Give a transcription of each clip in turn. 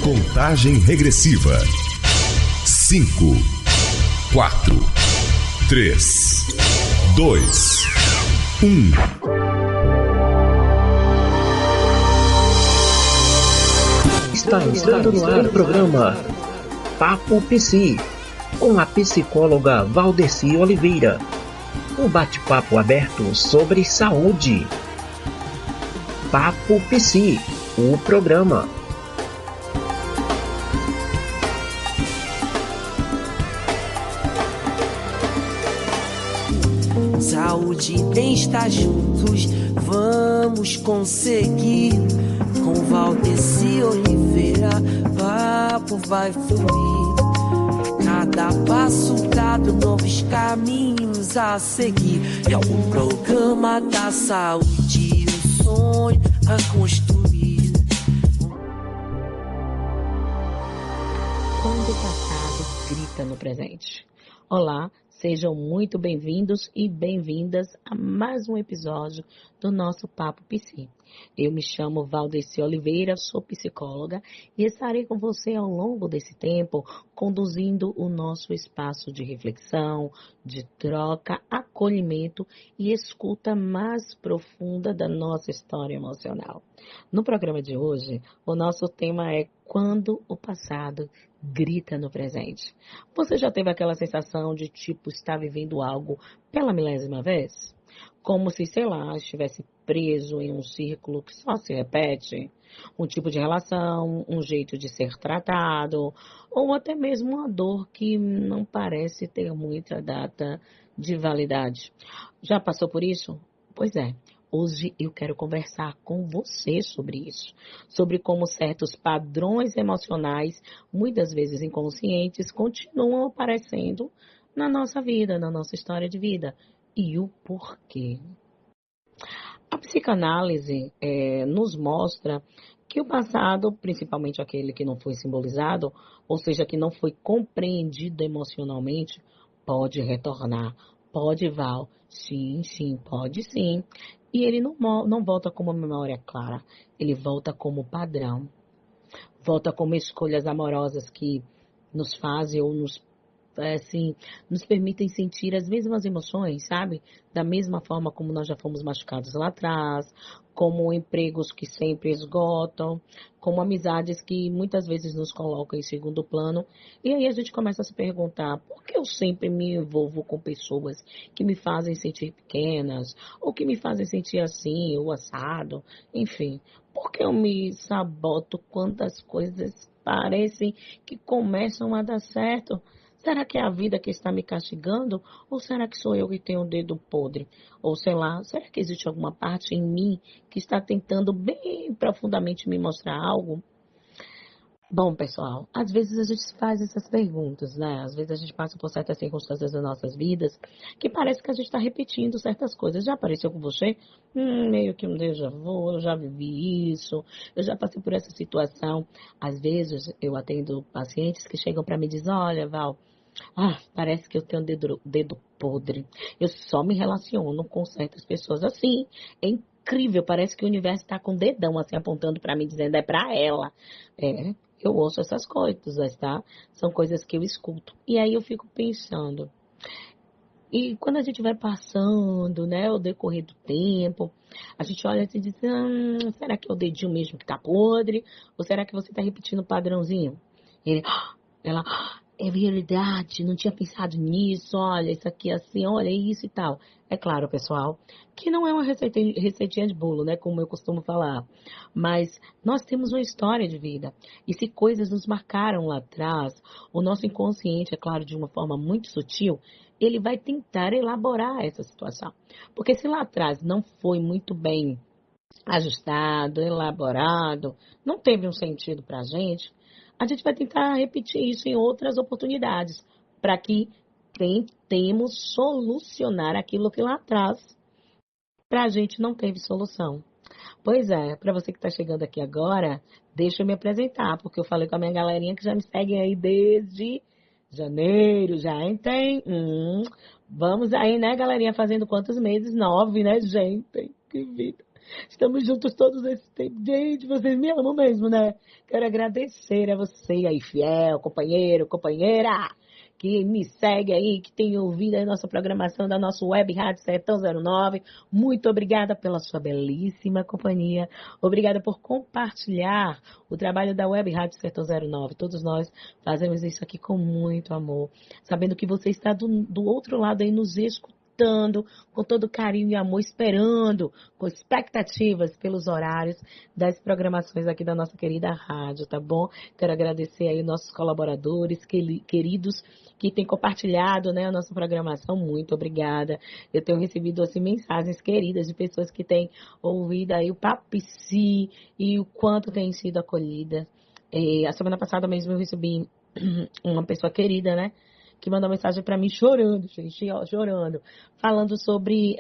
Contagem regressiva. 5, 4, 3, 2, 1. Está entrando no ar o programa Papo Psi, com a psicóloga Valdeci Oliveira. Um bate-papo aberto sobre saúde. Papo Psi, o programa. Saúde e bem-estar juntos, vamos conseguir. Com Valdeci Oliveira, papo vai fluir. Cada passo dado, novos caminhos a seguir. É um programa da saúde, um sonho a construir. Quando o passado grita no presente. Olá, sejam muito bem-vindos e bem-vindas a mais um episódio do nosso Papo Psi. Eu me chamo Valdeci Oliveira, sou psicóloga e estarei com você ao longo desse tempo conduzindo o nosso espaço de reflexão, de troca, acolhimento e escuta mais profunda da nossa história emocional. No programa de hoje, o nosso tema é quando o passado grita no presente. Você já teve aquela sensação de estar vivendo algo pela milésima vez? Como se, sei lá, estivesse preso em um círculo que só se repete? Um tipo de relação, um jeito de ser tratado, ou até mesmo uma dor que não parece ter muita data de validade. Já passou por isso? Pois é. Hoje eu quero conversar com você sobre isso, sobre como certos padrões emocionais, muitas vezes inconscientes, continuam aparecendo na nossa vida, na nossa história de vida, e o porquê. A psicanálise nos mostra que o passado, principalmente aquele que não foi simbolizado, ou seja, que não foi compreendido emocionalmente, pode retornar. Pode, Val? Sim, pode sim. E ele não volta como memória clara, ele volta como padrão. Volta como escolhas amorosas que nos fazem ou nos permitem sentir as mesmas emoções, sabe? Da mesma forma como nós já fomos machucados lá atrás, como empregos que sempre esgotam, como amizades que muitas vezes nos colocam em segundo plano. E aí a gente começa a se perguntar, por que eu sempre me envolvo com pessoas que me fazem sentir pequenas, ou que me fazem sentir assim, ou assado, enfim. Por que eu me saboto quando as coisas parecem que começam a dar certo? Será que é a vida que está me castigando? Ou será que sou eu que tenho o dedo podre? Ou sei lá, será que existe alguma parte em mim que está tentando bem profundamente me mostrar algo? Bom, pessoal, às vezes a gente faz essas perguntas, né? Às vezes a gente passa por certas circunstâncias das nossas vidas que parece que a gente está repetindo certas coisas. Já apareceu com você? Meio que um déjà vu, eu já vivi isso, eu já passei por essa situação. Às vezes eu atendo pacientes que chegam para mim e dizem, olha, Val, parece que eu tenho dedo podre. Eu só me relaciono com certas pessoas assim. É incrível, parece que o universo está com o dedão assim apontando para mim, dizendo é para ela. Eu ouço essas coisas, tá? São coisas que eu escuto. E aí eu fico pensando. E quando a gente vai passando, né, o decorrer do tempo, a gente olha assim e diz, será que é o dedinho mesmo que tá podre? Ou será que você tá repetindo o padrãozinho? Ela, é verdade, não tinha pensado nisso, olha, isso aqui é assim, olha isso e tal. É claro, pessoal, que não é uma receitinha de bolo, né, como eu costumo falar. Mas nós temos uma história de vida. E se coisas nos marcaram lá atrás, o nosso inconsciente, é claro, de uma forma muito sutil, ele vai tentar elaborar essa situação. Porque se lá atrás não foi muito bem ajustado, elaborado, não teve um sentido para a gente vai tentar repetir isso em outras oportunidades, para que tentemos solucionar aquilo que lá atrás para a gente não teve solução. Pois é, para você que está chegando aqui agora, deixa eu me apresentar, porque eu falei com a minha galerinha que já me seguem aí desde janeiro, já tem. Vamos aí, né, galerinha, fazendo quantos meses? 9, né, gente? Que vida. Estamos juntos todos esse tempo. Gente, vocês me amam mesmo, né? Quero agradecer a você aí, fiel, companheiro, companheira, que me segue aí, que tem ouvido a nossa programação da nossa web Rádio Sertão 09. Muito obrigada pela sua belíssima companhia. Obrigada por compartilhar o trabalho da web Rádio Sertão 09. Todos nós fazemos isso aqui com muito amor, sabendo que você está do outro lado aí nos escutando, com todo carinho e amor, esperando, com expectativas pelos horários das programações aqui da nossa querida rádio, tá bom? Quero agradecer aí nossos colaboradores, queridos, que têm compartilhado, né, a nossa programação. Muito obrigada. Eu tenho recebido, assim, mensagens queridas de pessoas que têm ouvido aí o Papo Psi e o quanto têm sido acolhidas. A semana passada mesmo eu recebi uma pessoa querida, né, que mandou mensagem para mim chorando, gente, chorando, falando sobre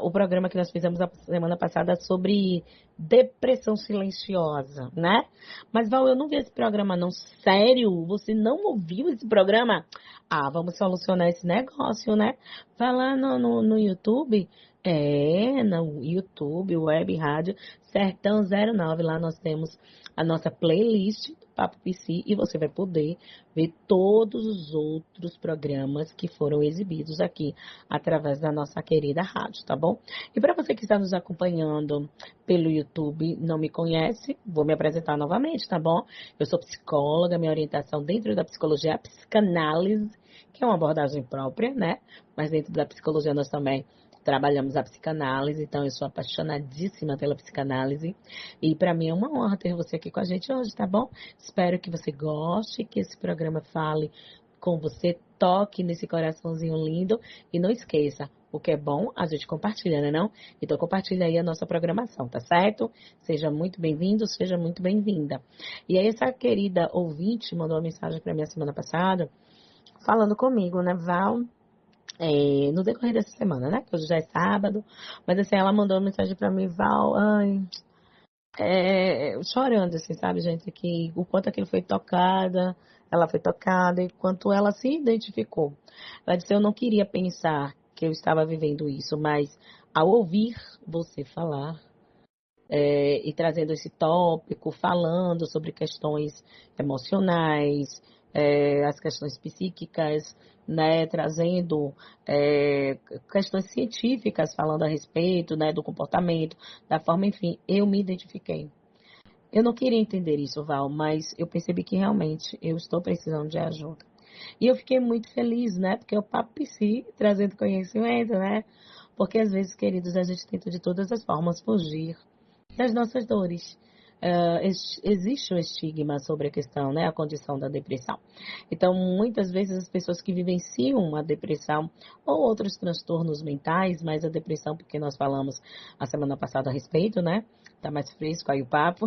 o programa que nós fizemos a semana passada sobre depressão silenciosa, né? Mas, Val, eu não vi esse programa, não. Sério? Você não ouviu esse programa? Ah, vamos solucionar esse negócio, né? Vai lá no YouTube. No YouTube, Web Rádio Sertão 09. Lá nós temos a nossa playlist do Papo Psi e você vai poder ver todos os outros programas que foram exibidos aqui através da nossa querida rádio, tá bom? E para você que está nos acompanhando pelo YouTube, não me conhece, vou me apresentar novamente, tá bom? Eu sou psicóloga, minha orientação dentro da psicologia é a psicanálise, que é uma abordagem própria, né? Mas dentro da psicologia nós também trabalhamos a psicanálise, então eu sou apaixonadíssima pela psicanálise e para mim é uma honra ter você aqui com a gente hoje, tá bom? Espero que você goste, que esse programa fale com você, toque nesse coraçãozinho lindo e não esqueça, o que é bom a gente compartilha, né não? Então compartilha aí a nossa programação, tá certo? Seja muito bem-vindo, seja muito bem-vinda. E aí essa querida ouvinte mandou uma mensagem para mim a semana passada, falando comigo, né, Val? No decorrer dessa semana, né? Que hoje já é sábado. Mas assim, ela mandou uma mensagem pra mim, Val, chorando, assim, sabe, gente? Que o quanto aquilo foi tocada, ela foi tocada e quanto ela se identificou. Ela disse, eu não queria pensar que eu estava vivendo isso, mas ao ouvir você falar, e trazendo esse tópico, falando sobre questões emocionais, as questões psíquicas, né, trazendo questões científicas, falando a respeito, né, do comportamento, da forma, enfim, eu me identifiquei. Eu não queria entender isso, Val, mas eu percebi que realmente eu estou precisando de ajuda. E eu fiquei muito feliz, né, porque o Papo Psi trazendo conhecimento, né, porque às vezes, queridos, a gente tenta de todas as formas fugir das nossas dores. Existe um estigma sobre a questão, né, a condição da depressão. Então, muitas vezes as pessoas que vivenciam a depressão ou outros transtornos mentais, mas a depressão, porque nós falamos a semana passada a respeito, né, tá mais fresco aí o papo,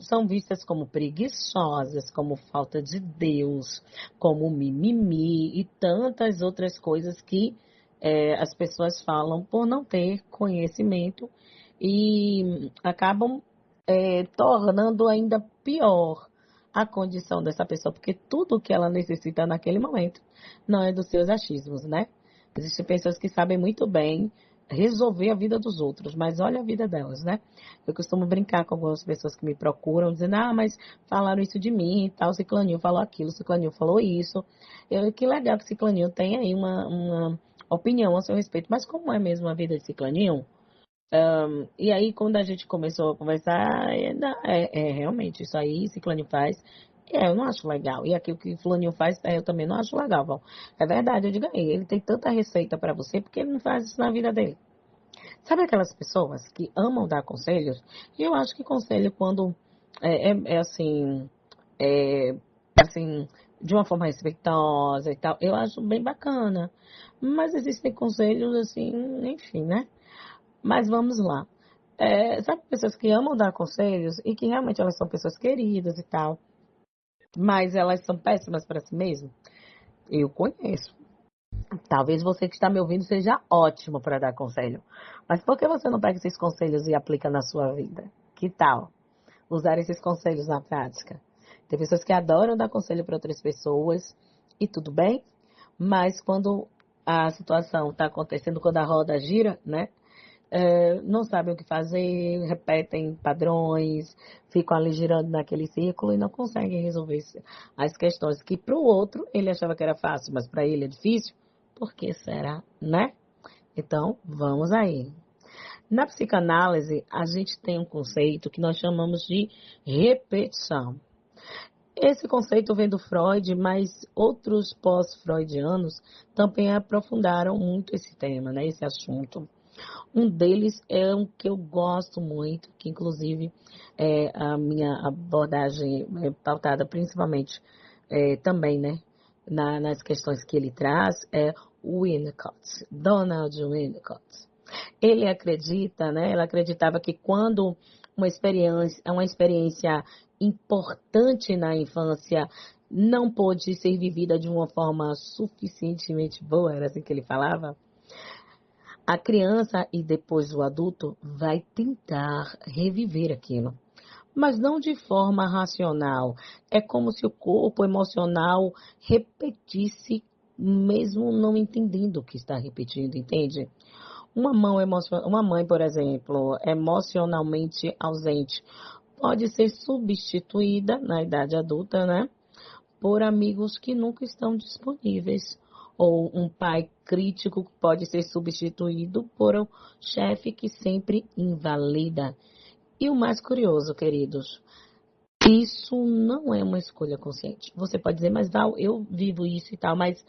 são vistas como preguiçosas, como falta de Deus, como mimimi e tantas outras coisas que as pessoas falam por não ter conhecimento e acabam tornando ainda pior a condição dessa pessoa, porque tudo o que ela necessita naquele momento não é dos seus achismos, né? Existem pessoas que sabem muito bem resolver a vida dos outros, mas olha a vida delas, né? Eu costumo brincar com algumas pessoas que me procuram, dizendo, mas falaram isso de mim e tal, Ciclaninho falou aquilo, Ciclaninho falou isso. Que legal que Ciclaninho tem aí uma opinião a seu respeito, mas como é mesmo a vida de Ciclaninho? E aí, quando a gente começou a conversar, realmente, isso aí, Ciclaninho faz, eu não acho legal. E aquilo que Fulaninho faz, eu também não acho legal, Val. É verdade, eu digo aí, ele tem tanta receita para você, porque ele não faz isso na vida dele. Sabe aquelas pessoas que amam dar conselhos? E eu acho que conselho, quando assim, de uma forma respeitosa e tal, eu acho bem bacana. Mas existem conselhos, assim, enfim, né? Mas vamos lá. Sabe pessoas que amam dar conselhos e que realmente elas são pessoas queridas e tal, mas elas são péssimas para si mesmas? Eu conheço. Talvez você que está me ouvindo seja ótimo para dar conselho, mas por que você não pega esses conselhos e aplica na sua vida? Que tal usar esses conselhos na prática? Tem pessoas que adoram dar conselho para outras pessoas e tudo bem, mas quando a situação está acontecendo, quando a roda gira, né? não sabem o que fazer, repetem padrões, ficam ali girando naquele círculo e não conseguem resolver as questões que para o outro ele achava que era fácil, mas para ele é difícil. Por que será, né? Então, vamos aí. Na psicanálise, a gente tem um conceito que nós chamamos de repetição. Esse conceito vem do Freud, mas outros pós-freudianos também aprofundaram muito esse tema, né, esse assunto. Um deles é um que eu gosto muito, que inclusive a minha abordagem é pautada principalmente também, né, nas questões que ele traz, é o Winnicott, Donald Winnicott. Ele acredita, né, ela acreditava que quando uma experiência importante na infância não pôde ser vivida de uma forma suficientemente boa, era assim que ele falava, a criança e depois o adulto vai tentar reviver aquilo, mas não de forma racional. É como se o corpo emocional repetisse, mesmo não entendendo o que está repetindo, entende? Uma mãe, por exemplo, emocionalmente ausente, pode ser substituída na idade adulta, né, por amigos que nunca estão disponíveis. Ou um pai crítico pode ser substituído por um chefe que sempre invalida. E o mais curioso, queridos, isso não é uma escolha consciente. Você pode dizer, mas Val, eu vivo isso e tal, mas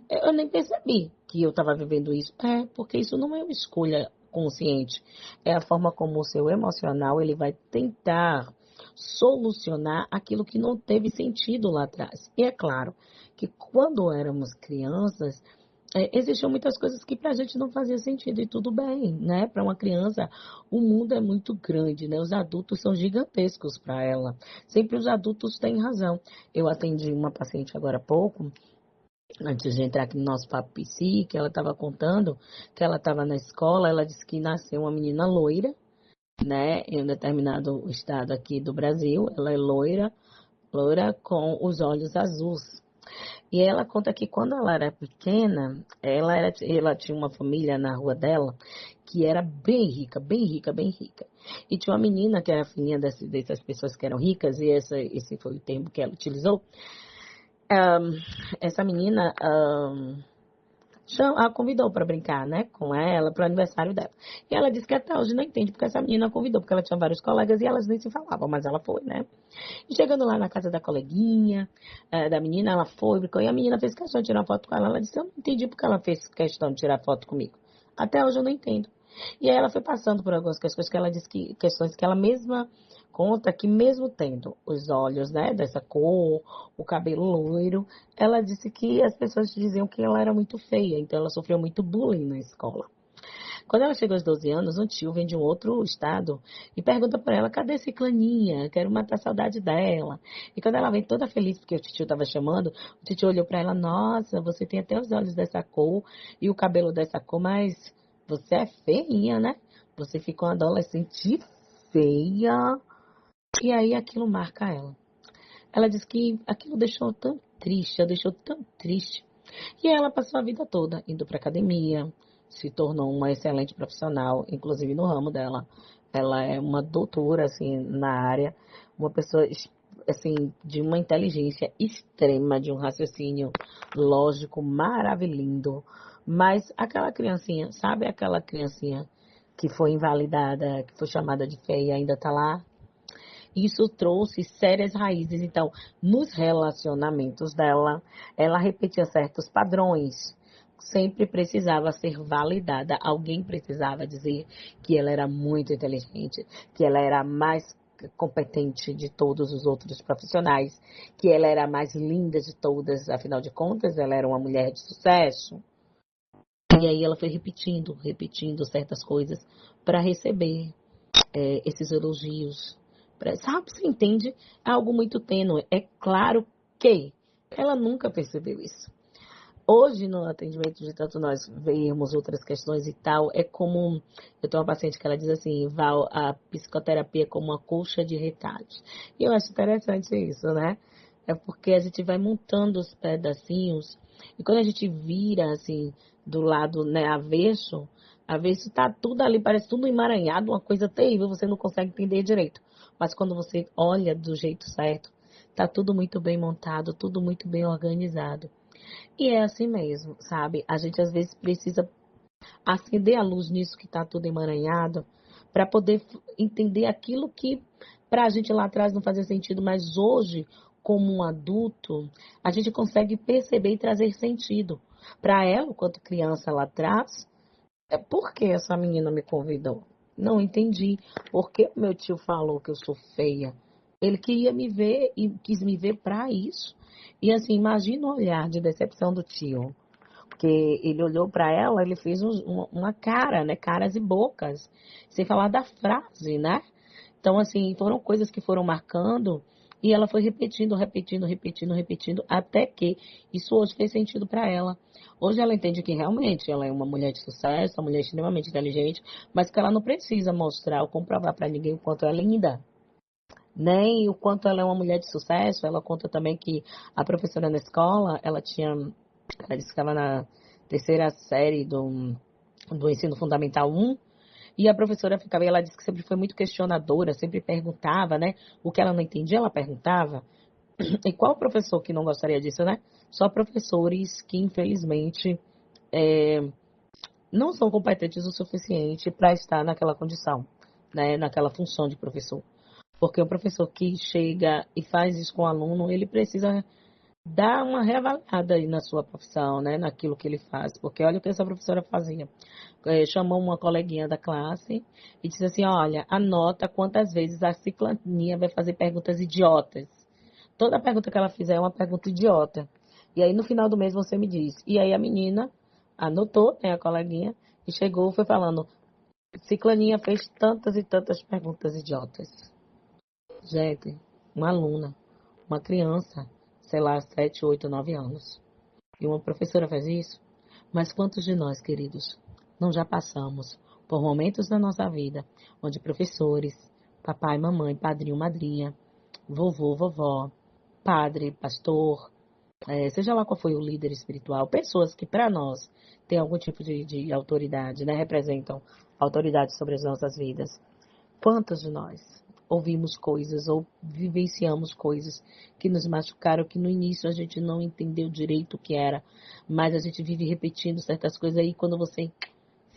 eu nem percebi que eu estava vivendo isso. Porque isso não é uma escolha consciente. É a forma como o seu emocional ele vai tentar solucionar aquilo que não teve sentido lá atrás. E é claro que quando éramos crianças, existiam muitas coisas que para a gente não fazia sentido e tudo bem, né? Para uma criança, o mundo é muito grande, né? Os adultos são gigantescos para ela. Sempre os adultos têm razão. Eu atendi uma paciente agora há pouco, antes de entrar aqui no nosso papo psi, que ela estava contando que ela estava na escola, ela disse que nasceu uma menina loira, né? Em um determinado estado aqui do Brasil, ela é loira com os olhos azuis. E ela conta que quando ela era pequena, ela tinha uma família na rua dela que era bem rica, bem rica, bem rica. E tinha uma menina que era filhinha dessas pessoas que eram ricas, e esse foi o termo que ela utilizou. Essa menina a convidou para brincar, né, com ela, para o aniversário dela. E ela disse que até hoje não entende porque essa menina a convidou, porque ela tinha vários colegas e elas nem se falavam, mas ela foi, né. E chegando lá na casa da coleguinha, da menina, ela foi, brincou, e a menina fez questão de tirar foto com ela. Ela disse, eu não entendi porque ela fez questão de tirar foto comigo. Até hoje eu não entendo. E aí ela foi passando por algumas questões que ela disse questões que ela mesma conta que mesmo tendo os olhos, né, dessa cor, o cabelo loiro, ela disse que as pessoas diziam que ela era muito feia, então ela sofreu muito bullying na escola. Quando ela chegou aos 12 anos, um tio vem de um outro estado e pergunta para ela, cadê ciclaninha? Quero matar a saudade dela. E quando ela vem toda feliz, porque o tio estava chamando, o tio olhou para ela, nossa, você tem até os olhos dessa cor e o cabelo dessa cor, mas você é feinha, né? Você ficou uma adolescente feia. E aí aquilo marca ela. Ela diz que aquilo deixou tão triste, E aí ela passou a vida toda indo para academia, se tornou uma excelente profissional, inclusive no ramo dela. Ela é uma doutora, assim, na área, uma pessoa, assim, de uma inteligência extrema, de um raciocínio lógico maravilhoso. Mas aquela criancinha, sabe aquela criancinha que foi invalidada, que foi chamada de feia e ainda está lá? Isso trouxe sérias raízes. Então, nos relacionamentos dela, ela repetia certos padrões. Sempre precisava ser validada. Alguém precisava dizer que ela era muito inteligente, que ela era mais competente de todos os outros profissionais, que ela era a mais linda de todas, afinal de contas, ela era uma mulher de sucesso. E aí ela foi repetindo certas coisas para receber esses elogios. Sabe, você entende? É algo muito tênue. É claro que ela nunca percebeu isso. Hoje, no atendimento de tanto nós vermos outras questões e tal, é como... Eu tenho uma paciente que ela diz assim, Val, a psicoterapia é como uma colcha de retalhos. E eu acho interessante isso, né? É porque a gente vai montando os pedacinhos e quando a gente vira, assim, do lado, né, avesso, Às vezes tá tudo ali, parece tudo emaranhado, uma coisa terrível, você não consegue entender direito. Mas quando você olha do jeito certo, tá tudo muito bem montado, tudo muito bem organizado. E é assim mesmo, sabe? A gente às vezes precisa acender a luz nisso que tá tudo emaranhado, para poder entender aquilo que para a gente lá atrás não fazia sentido, mas hoje, como um adulto, a gente consegue perceber e trazer sentido. Para ela, enquanto criança lá atrás, por que essa menina me convidou? Não entendi. Por que meu tio falou que eu sou feia? Ele queria me ver e quis me ver para isso. E assim, imagina o olhar de decepção do tio. Porque ele olhou para ela, ele fez uma cara, né? Caras e bocas. Sem falar da frase, né? Então, assim, foram coisas que foram marcando e ela foi repetindo, repetindo, repetindo, repetindo, até que isso hoje fez sentido para ela. Hoje ela entende que realmente ela é uma mulher de sucesso, uma mulher extremamente inteligente, mas que ela não precisa mostrar ou comprovar para ninguém o quanto ela é linda, nem o quanto ela é uma mulher de sucesso. Ela conta também que a professora na escola, ela disse que estava na terceira série do ensino fundamental 1, e a professora ficava, e ela disse que sempre foi muito questionadora, sempre perguntava, né? O que ela não entendia, ela perguntava. E qual professor que não gostaria disso, né? Só professores que, infelizmente, é, não são competentes o suficiente para estar naquela condição, né? Naquela função de professor. Porque o professor que chega e faz isso com o aluno, ele precisa dar uma reavaliada aí na sua profissão, né? Naquilo que ele faz. Porque olha o que essa professora fazia. Chamou uma coleguinha da classe e disse assim: olha, anota quantas vezes a ciclaninha vai fazer perguntas idiotas. Toda pergunta que ela fizer é uma pergunta idiota. E aí no final do mês você me diz. E aí a menina anotou, né, a coleguinha, e chegou, foi falando: ciclaninha fez tantas e tantas perguntas idiotas. Gente, uma aluna, uma criança, sei lá, 7, 8, 9 anos. E uma professora faz isso? Mas quantos de nós, queridos, não já passamos por momentos da nossa vida onde professores, papai, mamãe, padrinho, madrinha, vovô, vovó, padre, pastor, seja lá qual foi o líder espiritual, pessoas que para nós têm algum tipo de autoridade, né, representam autoridade sobre as nossas vidas. Quantos de nós ouvimos coisas ou vivenciamos coisas que nos machucaram, que no início a gente não entendeu direito o que era, mas a gente vive repetindo certas coisas aí. Quando você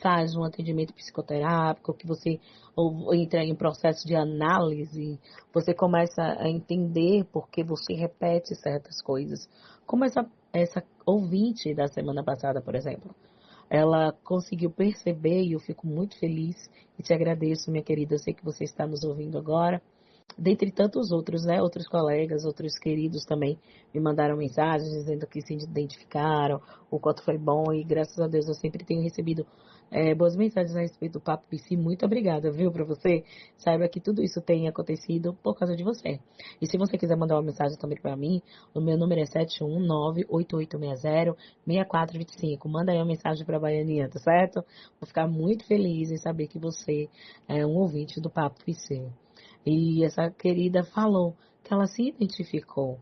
faz um atendimento psicoterápico, que você ou entra em processo de análise, você começa a entender por que você repete certas coisas. Como essa ouvinte da semana passada, por exemplo. Ela conseguiu perceber e eu fico muito feliz e te agradeço, minha querida. Eu sei que você está nos ouvindo agora. Dentre tantos outros, né? Outros colegas, outros queridos também me mandaram mensagens dizendo que se identificaram, o quanto foi bom. E graças a Deus eu sempre tenho recebido boas mensagens a respeito do Papo PC. Muito obrigada, viu, para você. Saiba que tudo isso tem acontecido por causa de você. E se você quiser mandar uma mensagem também para mim, o meu número é 71988606425. Manda aí uma mensagem para a Baianinha, tá certo? Vou ficar muito feliz em saber que você é um ouvinte do Papo PC. E essa querida falou que ela se identificou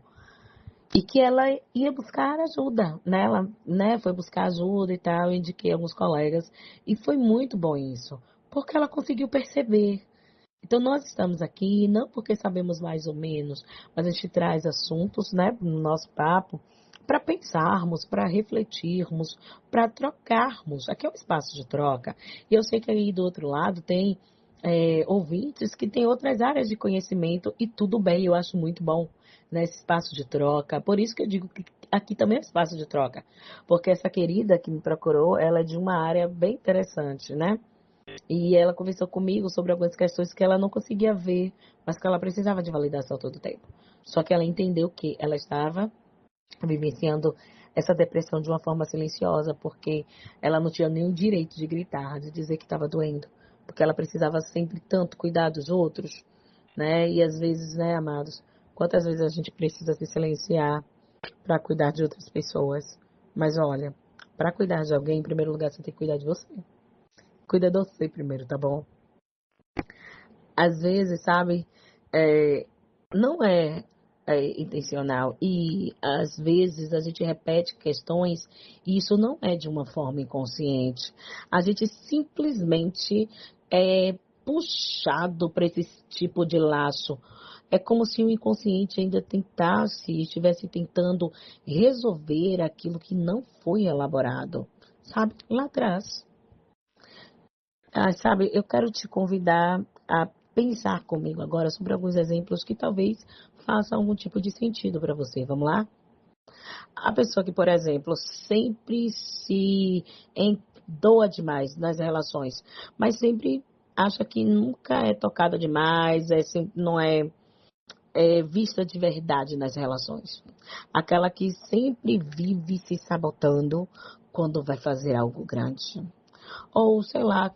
e que ela ia buscar ajuda, né? Ela, né, foi buscar ajuda e tal, eu indiquei alguns colegas e foi muito bom isso, porque ela conseguiu perceber. Então nós estamos aqui não porque sabemos mais ou menos, mas a gente traz assuntos, né, no nosso papo para pensarmos, para refletirmos, para trocarmos. Aqui é um espaço de troca. E eu sei que aí do outro lado tem ouvintes que têm outras áreas de conhecimento e tudo bem, eu acho muito bom, né, esse espaço de troca. Por isso que eu digo que aqui também é um espaço de troca, porque essa querida que me procurou, ela é de uma área bem interessante, né? E ela conversou comigo sobre algumas questões que ela não conseguia ver, mas que ela precisava de validação todo o tempo. Só que ela entendeu que ela estava vivenciando essa depressão de uma forma silenciosa, porque ela não tinha nem o direito de gritar, de dizer que estava doendo, porque ela precisava sempre tanto cuidar dos outros, né? E às vezes, né, amados, quantas vezes a gente precisa se silenciar para cuidar de outras pessoas? Mas olha, para cuidar de alguém, em primeiro lugar, você tem que cuidar de você. Cuida de você primeiro, tá bom? Às vezes, sabe, não é intencional. E às vezes a gente repete questões e isso não é de uma forma inconsciente. A gente simplesmente é puxado para esse tipo de laço. É como se o inconsciente ainda estivesse tentando resolver aquilo que não foi elaborado, sabe? Lá atrás. Sabe, eu quero te convidar a pensar comigo agora sobre alguns exemplos que talvez façam algum tipo de sentido para você. Vamos lá? A pessoa que, por exemplo, sempre se doa demais nas relações, mas sempre acha que nunca é tocada demais, não é vista de verdade nas relações. Aquela que sempre vive se sabotando quando vai fazer algo grande. Ou, sei lá,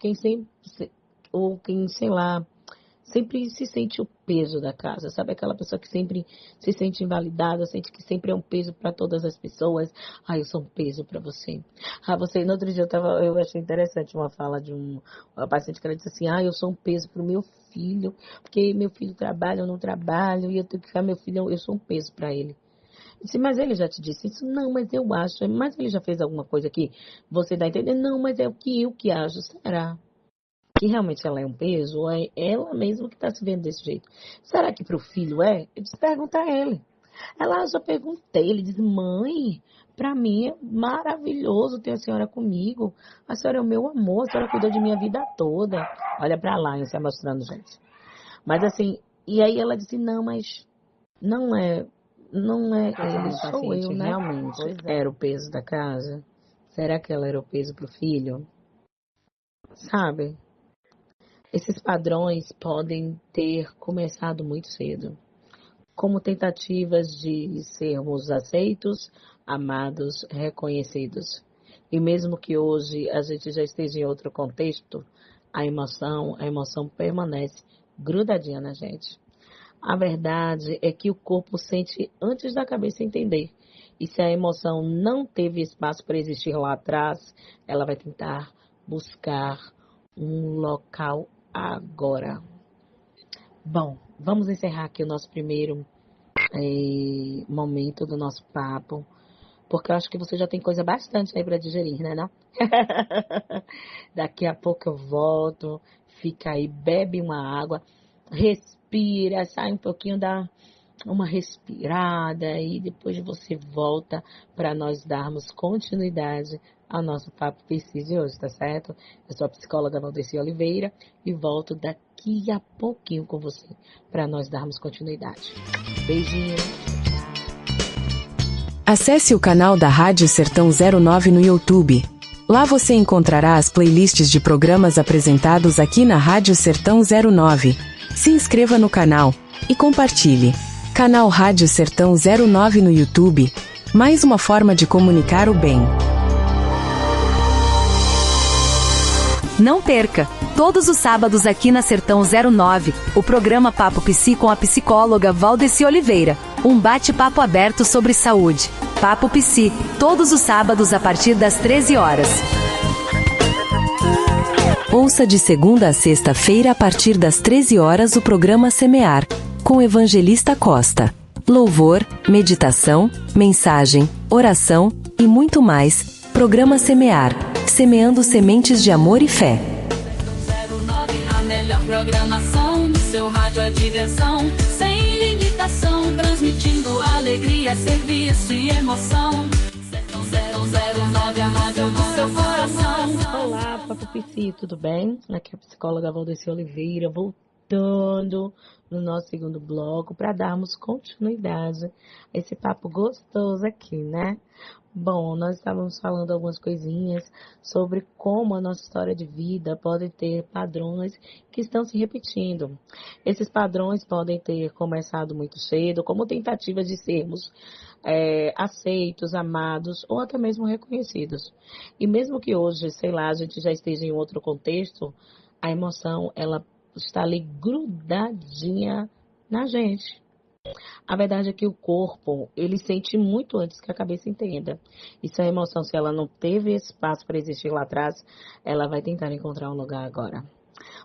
sempre se sente o peso da casa, sabe? Aquela pessoa que sempre se sente invalidada, sente que sempre é um peso para todas as pessoas. Eu sou um peso para você. No outro dia eu achei interessante uma fala de uma paciente que ela disse assim, eu sou um peso para o meu filho, porque meu filho trabalha, eu não trabalho, e eu tenho que ficar meu filho, eu sou um peso para ele. Eu disse, mas ele já te disse isso? Não, mas eu acho. Mas ele já fez alguma coisa que você dá a entender? Não, mas é o que eu que acho. Será que realmente ela é um peso? Ou é ela mesma que está se vendo desse jeito? Será que para o filho é? Eu disse, pergunta a ele. Ela já perguntei. Ele disse, mãe, para mim é maravilhoso ter a senhora comigo. A senhora é o meu amor. A senhora cuidou de minha vida toda. Olha para lá, se mostrando, gente. Mas assim, e aí ela disse, não, mas não é ele, sou eu, né? Realmente era o peso da casa? Será que ela era o peso pro filho? Sabe? Esses padrões podem ter começado muito cedo, como tentativas de sermos aceitos, amados, reconhecidos. E mesmo que hoje a gente já esteja em outro contexto, a emoção permanece grudadinha na gente. A verdade é que o corpo sente antes da cabeça entender. E se a emoção não teve espaço para existir lá atrás, ela vai tentar buscar um local agora. Bom, vamos encerrar aqui o nosso primeiro momento do nosso papo, porque eu acho que você já tem coisa bastante aí para digerir, né, não? Daqui a pouco eu volto, fica aí, bebe uma água, respira, sai um pouquinho, dá uma respirada e depois você volta para nós darmos continuidade ao nosso Papo Psi de hoje, tá certo? Eu sou a psicóloga Valdeci Oliveira e volto daqui a pouquinho com você para nós darmos continuidade. Beijinho. Acesse o canal da Rádio Sertão 09 no YouTube. Lá você encontrará as playlists de programas apresentados aqui na Rádio Sertão 09. Se inscreva no canal e compartilhe. Canal Rádio Sertão 09 no YouTube. Mais uma forma de comunicar o bem. Não perca! Todos os sábados aqui na Sertão 09, o programa Papo Psi com a psicóloga Valdeci Oliveira. Um bate-papo aberto sobre saúde. Papo Psi, todos os sábados a partir das 13 horas. Ouça de segunda a sexta-feira a partir das 13 horas o programa Semear, com Evangelista Costa. Louvor, meditação, mensagem, oração e muito mais. Programa Semear, semeando sementes de amor e fé. 09, a melhor programação do seu rádio é diversão, sem limitação, transmitindo alegria, serviço e emoção. 09, a rádio do seu coração. Olá, Papo Psi, tudo bem? Aqui é a psicóloga Valdeci Oliveira, voltando no nosso segundo bloco para darmos continuidade a esse papo gostoso aqui, né? Bom, nós estávamos falando algumas coisinhas sobre como a nossa história de vida pode ter padrões que estão se repetindo. Esses padrões podem ter começado muito cedo, como tentativas de sermos aceitos, amados ou até mesmo reconhecidos. E mesmo que hoje, sei lá, a gente já esteja em outro contexto, a emoção, ela está ali grudadinha na gente. A verdade é que o corpo, ele sente muito antes que a cabeça entenda. E se a emoção, se ela não teve espaço para existir lá atrás, ela vai tentar encontrar um lugar agora.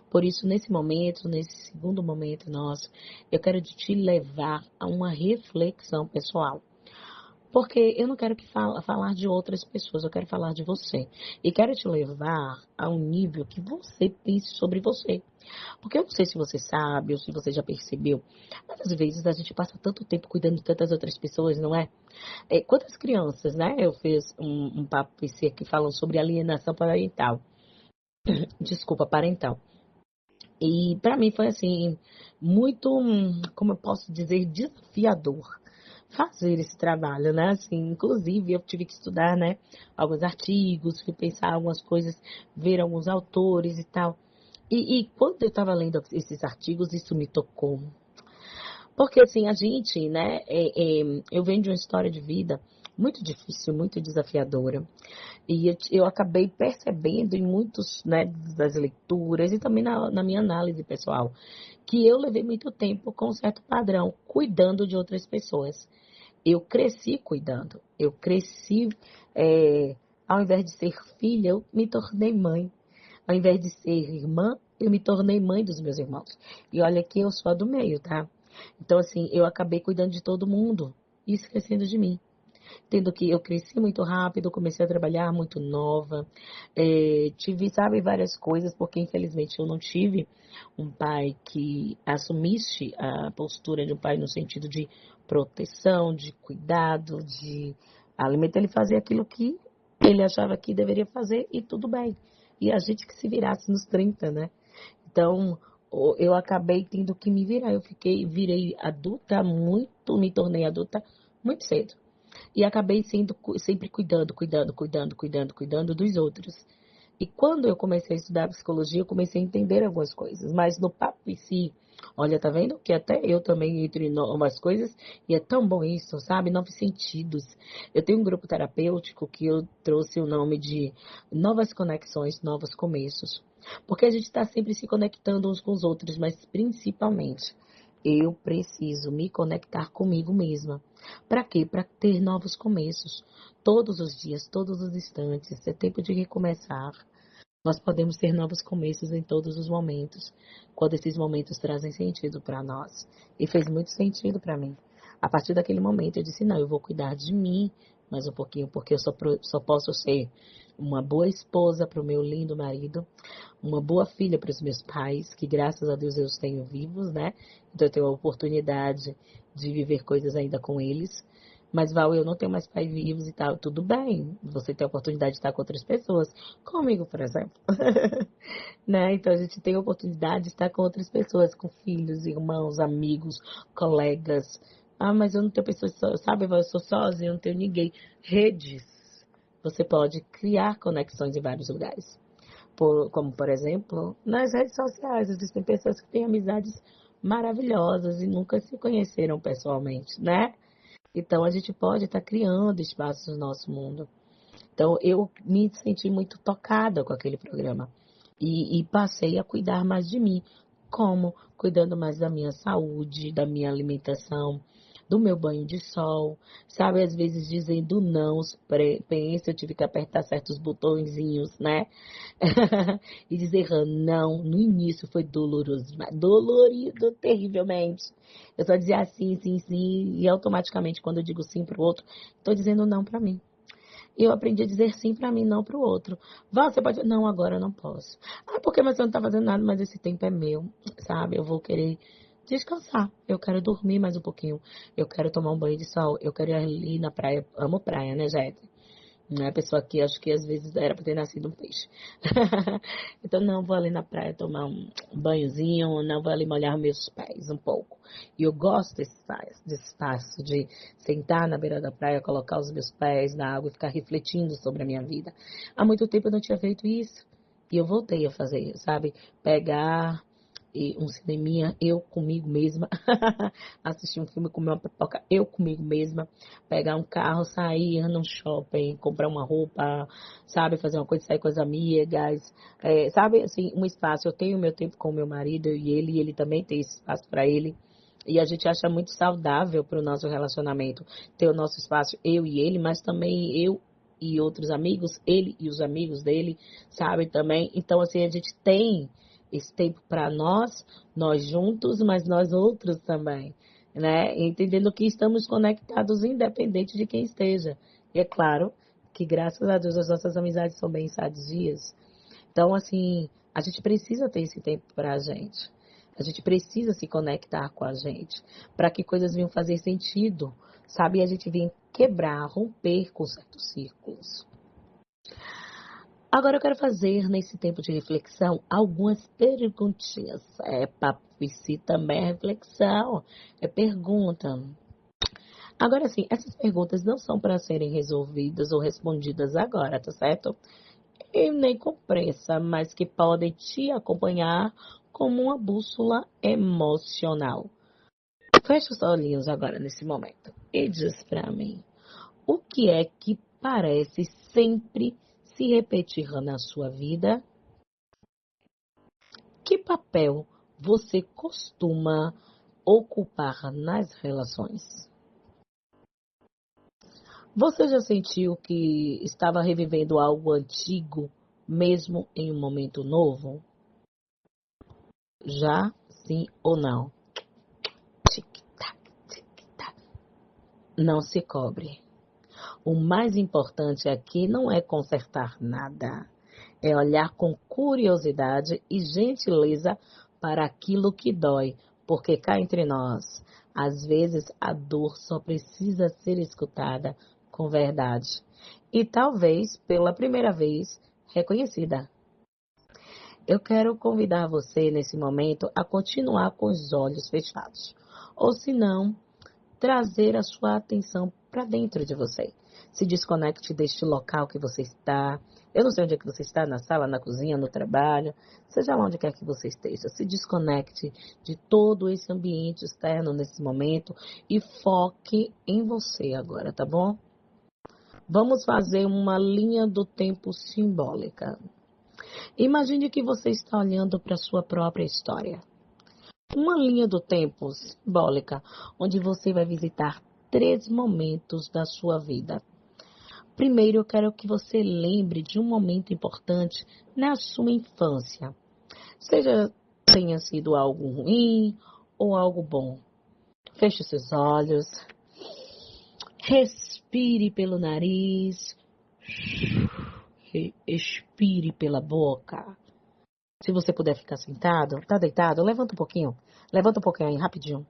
Por isso, nesse momento, nesse segundo momento nosso, eu quero te levar a uma reflexão pessoal. Porque eu não quero falar de outras pessoas, eu quero falar de você. E quero te levar a um nível que você pense sobre você. Porque eu não sei se você sabe ou se você já percebeu, mas às vezes a gente passa tanto tempo cuidando de tantas outras pessoas, não é? Quantas crianças, né? Eu fiz um papo PC aqui falando sobre alienação parental. Desculpa, parental. E para mim foi assim, muito, como eu posso dizer, desafiador fazer esse trabalho, né? Assim, inclusive eu tive que estudar, né, alguns artigos, fui pensar algumas coisas, ver alguns autores e tal. E quando eu estava lendo esses artigos, isso me tocou. Porque assim, a gente, né, eu venho de uma história de vida muito difícil, muito desafiadora. E eu acabei percebendo em muitos, né, das leituras e também na minha análise pessoal, que eu levei muito tempo com um certo padrão, cuidando de outras pessoas. Eu cresci cuidando. Eu cresci, ao invés de ser filha, eu me tornei mãe. Ao invés de ser irmã, eu me tornei mãe dos meus irmãos. E olha que eu sou a do meio, tá? Então, assim, eu acabei cuidando de todo mundo e esquecendo de mim. Tendo que eu cresci muito rápido, comecei a trabalhar muito nova, tive, sabe, várias coisas, porque infelizmente eu não tive um pai que assumisse a postura de um pai no sentido de proteção, de cuidado, de alimento. Ele fazia aquilo que ele achava que deveria fazer e tudo bem. E a gente que se virasse nos 30, né? Então, eu acabei tendo que me virar. Virei adulta me tornei adulta muito cedo. E acabei sempre cuidando dos outros. E quando eu comecei a estudar psicologia, eu comecei a entender algumas coisas. Mas no papo em si, olha, tá vendo? Que até eu também entro em umas coisas. E é tão bom isso, sabe? 9 sentidos. Eu tenho um grupo terapêutico que eu trouxe o nome de Novas Conexões, Novos Começos. Porque a gente está sempre se conectando uns com os outros, mas principalmente eu preciso me conectar comigo mesma. Para quê? Para ter novos começos. Todos os dias, todos os instantes. É tempo de recomeçar. Nós podemos ter novos começos em todos os momentos, quando esses momentos trazem sentido para nós. E fez muito sentido para mim. A partir daquele momento eu disse, não, eu vou cuidar de mim mais um pouquinho, porque eu só posso ser uma boa esposa para o meu lindo marido, uma boa filha para os meus pais, que graças a Deus eu os tenho vivos, né? Então eu tenho a oportunidade de viver coisas ainda com eles. Mas, Val, eu não tenho mais pais vivos e tal. Tudo bem, você tem a oportunidade de estar com outras pessoas. Comigo, por exemplo. Né? Então, a gente tem a oportunidade de estar com outras pessoas, com filhos, irmãos, amigos, colegas. Ah, mas eu não tenho pessoas, sabe, Val, eu sou sozinha, eu não tenho ninguém. Redes. Você pode criar conexões em vários lugares. Como, por exemplo, nas redes sociais. Existem pessoas que têm amizades maravilhosas e nunca se conheceram pessoalmente, né? Então, a gente pode estar criando espaços no nosso mundo. Então, eu me senti muito tocada com aquele programa. E passei a cuidar mais de mim. Como? Cuidando mais da minha saúde, da minha alimentação, do meu banho de sol. Sabe, às vezes dizendo não. Pensa, eu tive que apertar certos botõezinhos, né? E dizer não. No início foi doloroso, dolorido terrivelmente. Eu só dizia sim, sim, sim. E automaticamente, quando eu digo sim para o outro, estou dizendo não para mim. E eu aprendi a dizer sim para mim, não para o outro. Você pode... Não, agora eu não posso. Ah, porque você não está fazendo nada, mas esse tempo é meu, sabe? Eu vou querer descansar. Eu quero dormir mais um pouquinho. Eu quero tomar um banho de sol. Eu quero ir ali na praia. Amo praia, né, gente? Não é a pessoa que acho que às vezes era para ter nascido um peixe. Então, não, vou ali na praia tomar um banhozinho, não vou ali molhar meus pés um pouco. E eu gosto desse espaço de sentar na beira da praia, colocar os meus pés na água e ficar refletindo sobre a minha vida. Há muito tempo eu não tinha feito isso. E eu voltei a fazer, sabe? Pegar um cineminha, eu comigo mesma, assistir um filme, comer uma pipoca, eu comigo mesma, pegar um carro, sair num shopping, comprar uma roupa, sabe, fazer uma coisa, sair com as amigas, sabe, assim, um espaço. Eu tenho meu tempo com o meu marido e ele também tem esse espaço para ele. E a gente acha muito saudável para o nosso relacionamento ter o nosso espaço, eu e ele, mas também eu e outros amigos, ele e os amigos dele, sabe, também. Então, assim, a gente tem esse tempo para nós juntos, mas nós outros também, né? Entendendo que estamos conectados independente de quem esteja. E é claro que, graças a Deus, as nossas amizades são bem sadias. Então, assim, a gente precisa ter esse tempo para a gente. A gente precisa se conectar com a gente para que coisas venham fazer sentido, sabe? E a gente venha quebrar, romper com certos círculos. Agora eu quero fazer, nesse tempo de reflexão, algumas perguntinhas. Papo psi também é reflexão, é pergunta. Agora sim, essas perguntas não são para serem resolvidas ou respondidas agora, tá certo? E nem com pressa, mas que podem te acompanhar como uma bússola emocional. Fecha os olhinhos agora nesse momento e diz para mim, o que é que parece sempre se repetir na sua vida? Que papel você costuma ocupar nas relações? Você já sentiu que estava revivendo algo antigo, mesmo em um momento novo? Já? Sim ou não? Tic-tac, tic-tac. Não se cobre. O mais importante aqui não é consertar nada. É olhar com curiosidade e gentileza para aquilo que dói. Porque cá entre nós, às vezes a dor só precisa ser escutada com verdade. E talvez, pela primeira vez, reconhecida. Eu quero convidar você, nesse momento, a continuar com os olhos fechados. Ou, se não, trazer a sua atenção para dentro de você. Se desconecte deste local que você está. Eu não sei onde é que você está, na sala, na cozinha, no trabalho. Seja lá onde quer que você esteja. Se desconecte de todo esse ambiente externo nesse momento e foque em você agora, tá bom? Vamos fazer uma linha do tempo simbólica. Imagine que você está olhando para a sua própria história. Uma linha do tempo simbólica, onde você vai visitar 3 momentos da sua vida. Primeiro, eu quero que você lembre de um momento importante na sua infância. Seja tenha sido algo ruim ou algo bom. Feche seus olhos. Respire pelo nariz. Expire pela boca. Se você puder ficar sentado, tá deitado, levanta um pouquinho. Levanta um pouquinho aí, rapidinho.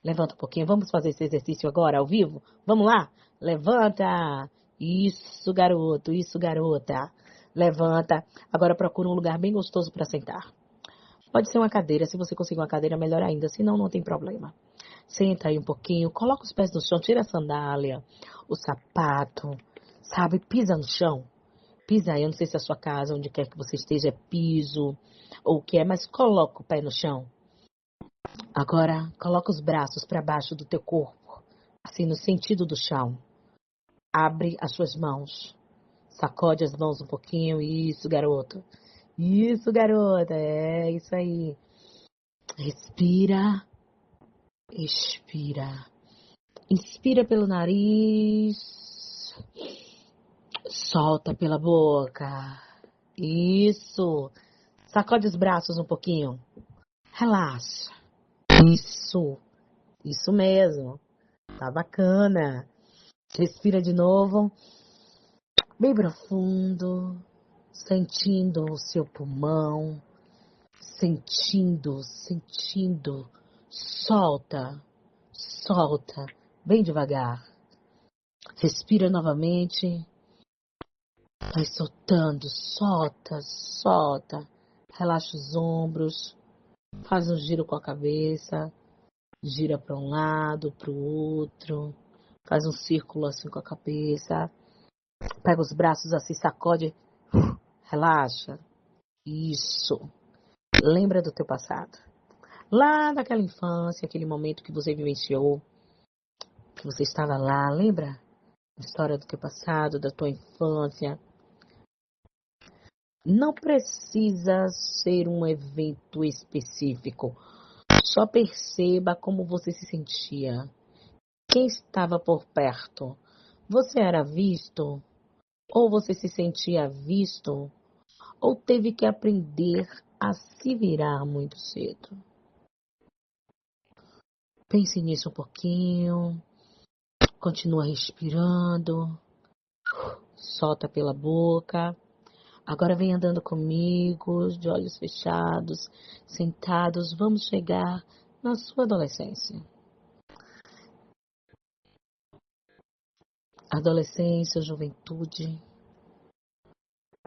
Levanta um pouquinho. Vamos fazer esse exercício agora, ao vivo? Vamos lá? Levanta. Isso, garoto. Isso, garota. Levanta. Agora procura um lugar bem gostoso para sentar. Pode ser uma cadeira. Se você conseguir uma cadeira, melhor ainda. Senão, não tem problema. Senta aí um pouquinho. Coloca os pés no chão. Tira a sandália, o sapato. Sabe? Pisa no chão. Pisa aí. Eu não sei se a sua casa, onde quer que você esteja, é piso ou o que é, mas coloca o pé no chão. Agora, coloca os braços para baixo do teu corpo, assim no sentido do chão. Abre as suas mãos. Sacode as mãos um pouquinho. Isso, garoto. Isso, garota. É isso aí. Respira. Expira. Inspira pelo nariz. Solta pela boca. Isso. Sacode os braços um pouquinho. Relaxa. Isso mesmo. Tá bacana. Respira de novo. Bem profundo. Sentindo o seu pulmão. Sentindo. Solta. Bem devagar. Respira novamente. Vai soltando. Solta. Relaxa os ombros. Faz um giro com a cabeça. Gira para um lado, para o outro. Faz um círculo assim com a cabeça. Pega os braços assim, sacode. Relaxa. Isso. Lembra do teu passado. Lá daquela infância, aquele momento que você vivenciou. Que você estava lá. Lembra? A história do teu passado, da tua infância. Não precisa ser um evento específico. Só perceba como você se sentia. Quem estava por perto? Você era visto? Ou você se sentia visto? Ou teve que aprender a se virar muito cedo. Pense nisso um pouquinho, continua respirando, solta pela boca. Agora vem andando comigo, de olhos fechados, sentados, vamos chegar na sua adolescência. Adolescência, juventude.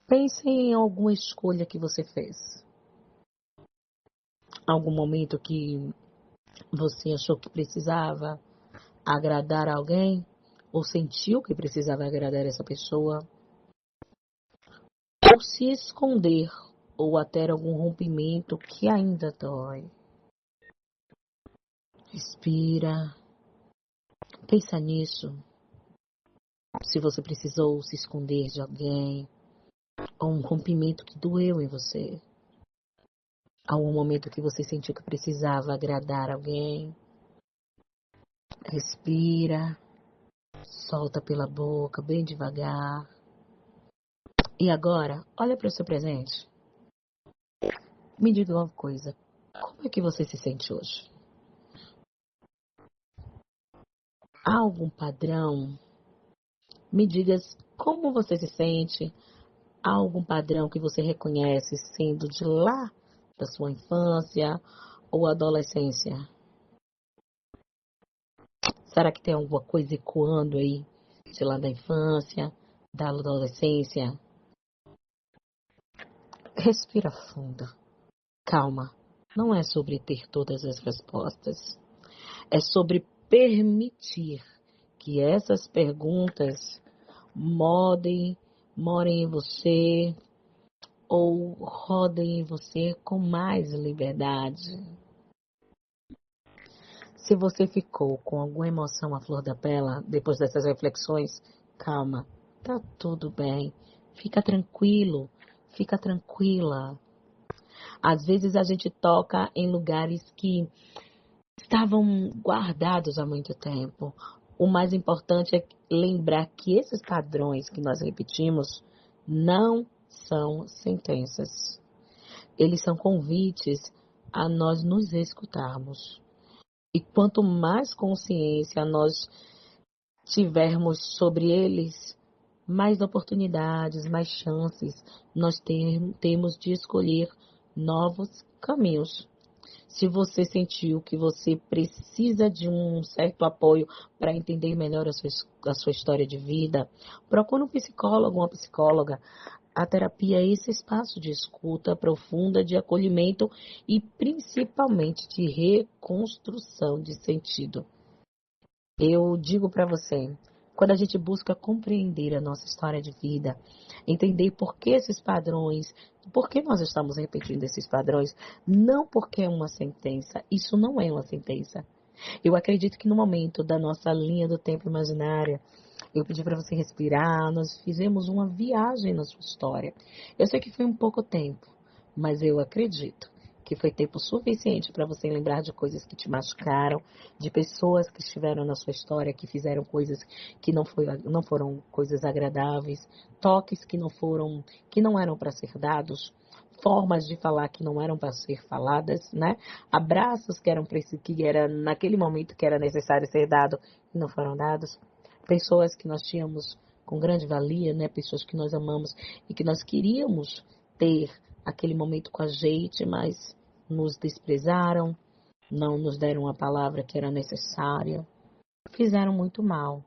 Pense em alguma escolha que você fez. Algum momento que você achou que precisava agradar alguém, ou sentiu que precisava agradar essa pessoa, ou se esconder, ou até algum rompimento que ainda dói. Respira, pensa nisso. Se você precisou se esconder de alguém, ou um rompimento que doeu em você, algum momento que você sentiu que precisava agradar alguém, respira, solta pela boca, bem devagar. E agora, olha para o seu presente. Me diga uma coisa, como é que você se sente hoje? Há algum padrão? Me diga como você se sente. Há algum padrão que você reconhece sendo de lá da sua infância ou adolescência? Será que tem alguma coisa ecoando aí de lá da infância, da adolescência? Respira fundo. Calma. Não é sobre ter todas as respostas. É sobre permitir que essas perguntas morem em você ou rodem em você com mais liberdade. Se você ficou com alguma emoção à flor da pele depois dessas reflexões, calma, tá tudo bem. Fica tranquilo, fica tranquila. Às vezes a gente toca em lugares que estavam guardados há muito tempo. O mais importante é lembrar que esses padrões que nós repetimos não são sentenças. Eles são convites a nós nos escutarmos. E quanto mais consciência nós tivermos sobre eles, mais oportunidades, mais chances nós temos de escolher novos caminhos. Se você sentiu que você precisa de um certo apoio para entender melhor a sua história de vida, procure um psicólogo, uma psicóloga. A terapia é esse espaço de escuta profunda, de acolhimento e principalmente de reconstrução de sentido. Eu digo para você, quando a gente busca compreender a nossa história de vida, entender por que esses padrões, por que nós estamos repetindo esses padrões, não porque é uma sentença, isso não é uma sentença. Eu acredito que no momento da nossa linha do tempo imaginária, eu pedi para você respirar, nós fizemos uma viagem na sua história. Eu sei que foi um pouco tempo, mas eu acredito que foi tempo suficiente para você lembrar de coisas que te machucaram, de pessoas que estiveram na sua história, que fizeram coisas que não foram coisas agradáveis, toques que não eram para ser dados, formas de falar que não eram para ser faladas, né? Abraços que era naquele momento que era necessário ser dado e não foram dados. Pessoas que nós tínhamos com grande valia, né? Pessoas que nós amamos e que nós queríamos ter aquele momento com a gente, mas nos desprezaram, não nos deram a palavra que era necessária, fizeram muito mal.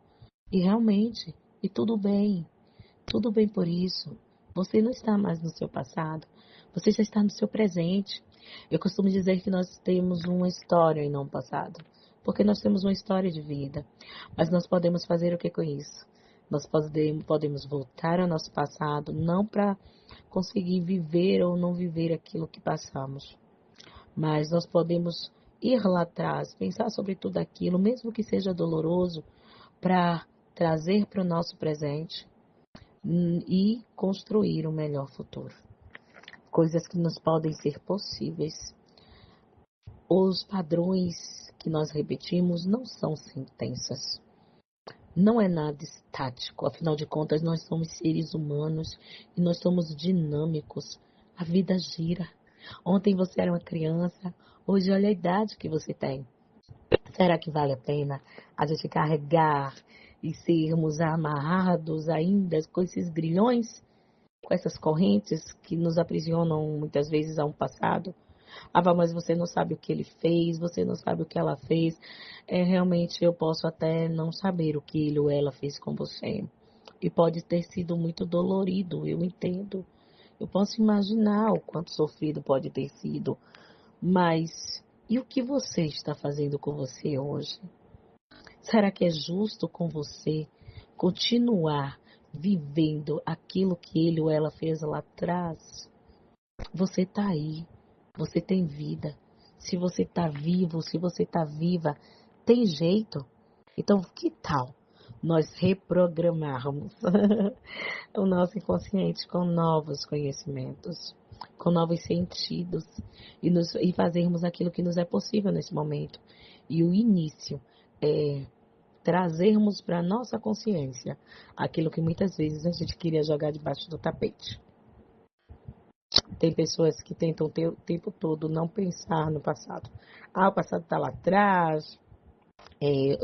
E realmente, e tudo bem por isso. Você não está mais no seu passado, você já está no seu presente. Eu costumo dizer que nós temos uma história e não um passado, porque nós temos uma história de vida, mas nós podemos fazer o que com isso? Nós podemos voltar ao nosso passado, não para conseguir viver ou não viver aquilo que passamos, mas nós podemos ir lá atrás, pensar sobre tudo aquilo, mesmo que seja doloroso, para trazer para o nosso presente e construir um melhor futuro. Coisas que nos podem ser possíveis. Os padrões que nós repetimos não são sentenças. Não é nada estático, afinal de contas nós somos seres humanos e nós somos dinâmicos. A vida gira. Ontem você era uma criança, hoje olha a idade que você tem. Será que vale a pena a gente carregar e sermos amarrados ainda com esses grilhões, com essas correntes que nos aprisionam muitas vezes a um passado? Mas você não sabe o que ele fez, você não sabe o que ela fez. Realmente eu posso até não saber o que ele ou ela fez com você. E pode ter sido muito dolorido, eu entendo. Eu posso imaginar o quanto sofrido pode ter sido. Mas e o que você está fazendo com você hoje? Será que é justo com você continuar vivendo aquilo que ele ou ela fez lá atrás? Você está aí, você tem vida. Se você está vivo, se você está viva, tem jeito. Então, que tal nós reprogramarmos o nosso inconsciente com novos conhecimentos, com novos sentidos e fazermos aquilo que nos é possível nesse momento? E o início é trazermos para a nossa consciência aquilo que muitas vezes a gente queria jogar debaixo do tapete. Tem pessoas que tentam o tempo todo não pensar no passado. O passado está lá atrás,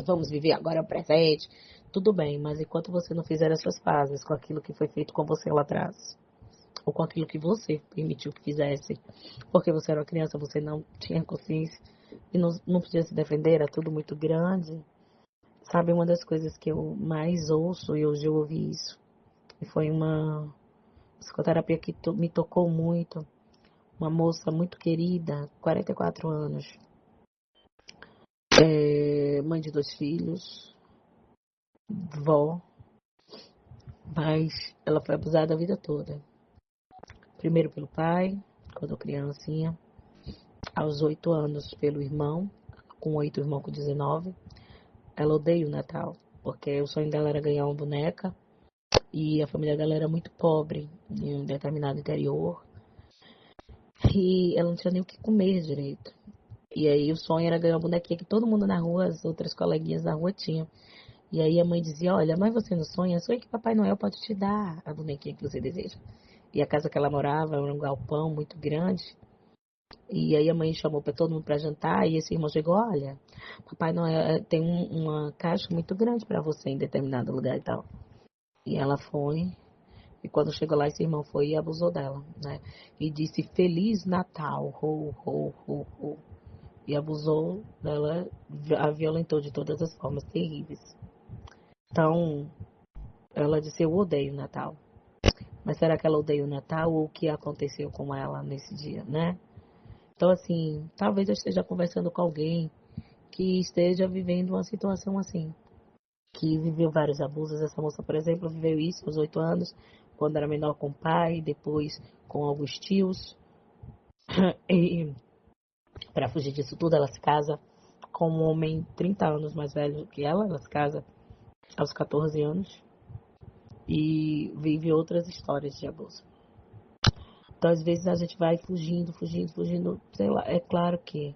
vamos viver agora o presente. Tudo bem, mas enquanto você não fizer as suas pazes com aquilo que foi feito com você lá atrás, ou com aquilo que você permitiu que fizesse, porque você era uma criança, você não tinha consciência e não podia se defender, era tudo muito grande. Sabe, uma das coisas que eu mais ouço, e hoje eu ouvi isso, e foi uma psicoterapia que me tocou muito, uma moça muito querida, 44 anos, mãe de 2 filhos, vó, mas ela foi abusada a vida toda. Primeiro pelo pai, quando criancinha, aos 8 anos pelo irmão, com 8, o irmão com 19. Ela odeia o Natal, porque o sonho dela era ganhar uma boneca, e a família dela era muito pobre, em um determinado interior, e ela não tinha nem o que comer direito. E aí o sonho era ganhar uma bonequinha que todo mundo na rua, as outras coleguinhas da rua tinham. E aí a mãe dizia, olha, mas você não sonha? Sonha que Papai Noel pode te dar a bonequinha que você deseja. E a casa que ela morava era um galpão muito grande. E aí a mãe chamou para todo mundo para jantar, e esse irmão chegou, olha, Papai Noel tem uma caixa muito grande para você em determinado lugar e tal. E ela foi, e quando chegou lá, esse irmão foi e abusou dela, né? E disse, Feliz Natal, ho, ho, ho, ho. E abusou dela, a violentou de todas as formas terríveis. Então, ela disse, eu odeio o Natal. Mas será que ela odeia o Natal ou o que aconteceu com ela nesse dia, né? Então, assim, talvez eu esteja conversando com alguém que esteja vivendo uma situação assim, que viveu vários abusos. Essa moça, por exemplo, viveu isso aos 8 anos, quando era menor com o pai, depois com alguns tios. E para fugir disso tudo, ela se casa com um homem 30 anos mais velho que ela se casa aos 14 anos e vive outras histórias de abuso. Então, às vezes, a gente vai fugindo, sei lá. É claro que,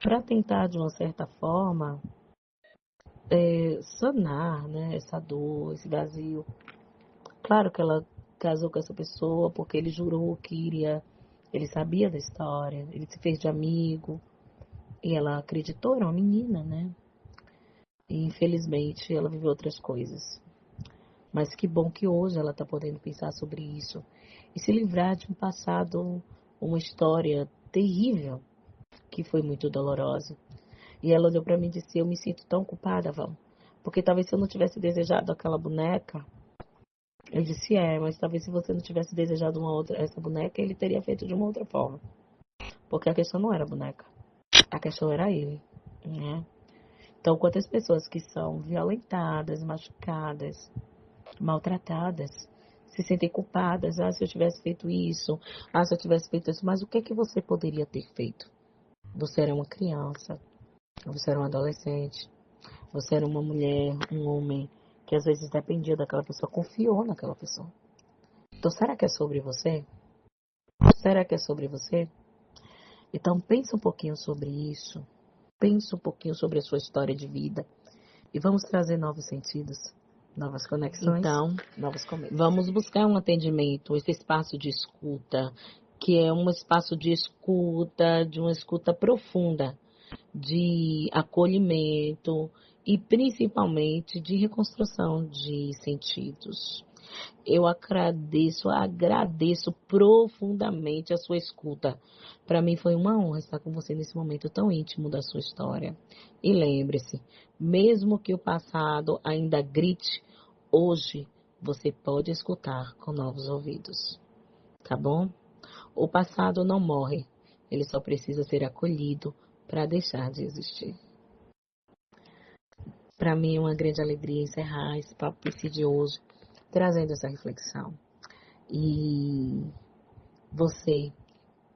para tentar, de uma certa forma, sanar, né, essa dor, esse vazio. Claro que ela casou com essa pessoa porque ele jurou que iria, ele sabia da história, ele se fez de amigo, e ela acreditou, era uma menina, né? E, infelizmente, ela viveu outras coisas. Mas que bom que hoje ela está podendo pensar sobre isso e se livrar de um passado, uma história terrível, que foi muito dolorosa. E ela olhou para mim e disse, eu me sinto tão culpada, Val, porque talvez se eu não tivesse desejado aquela boneca, eu disse, mas talvez se você não tivesse desejado essa boneca, ele teria feito de uma outra forma. Porque a questão não era a boneca, a questão era ele, né? Então, quantas pessoas que são violentadas, machucadas, maltratadas, se sentem culpadas, se eu tivesse feito isso, se eu tivesse feito isso, mas o que é que você poderia ter feito? Você era uma criança, você era um adolescente, você era uma mulher, um homem, que às vezes dependia daquela pessoa, confiou naquela pessoa. Então, será que é sobre você? Será que é sobre você? Então, pensa um pouquinho sobre isso, pensa um pouquinho sobre a sua história de vida e vamos trazer novos sentidos. Novas conexões, então, novos começos. Vamos buscar um atendimento, esse espaço de escuta que é um espaço de uma escuta profunda, de acolhimento e principalmente de reconstrução de sentidos. Eu agradeço profundamente a sua escuta. Para mim foi uma honra estar com você nesse momento tão íntimo da sua história. E lembre-se, mesmo que o passado ainda grite, hoje você pode escutar com novos ouvidos. Tá bom? O passado não morre, ele só precisa ser acolhido para deixar de existir. Para mim é uma grande alegria encerrar esse Papo PC de hoje, trazendo essa reflexão. E você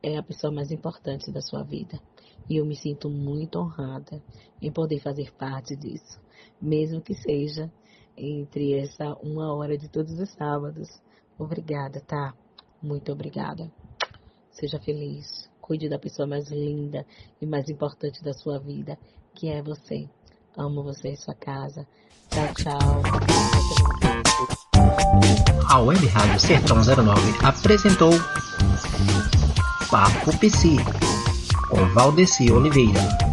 é a pessoa mais importante da sua vida. E eu me sinto muito honrada em poder fazer parte disso, mesmo que seja entre essa 1 hora de todos os sábados. Obrigada, tá? Muito obrigada. Seja feliz. Cuide da pessoa mais linda e mais importante da sua vida, que é você. Amo você e sua casa. Tchau, tchau. A Web Rádio Sertão 09 apresentou Papo PC com Valdeci Oliveira.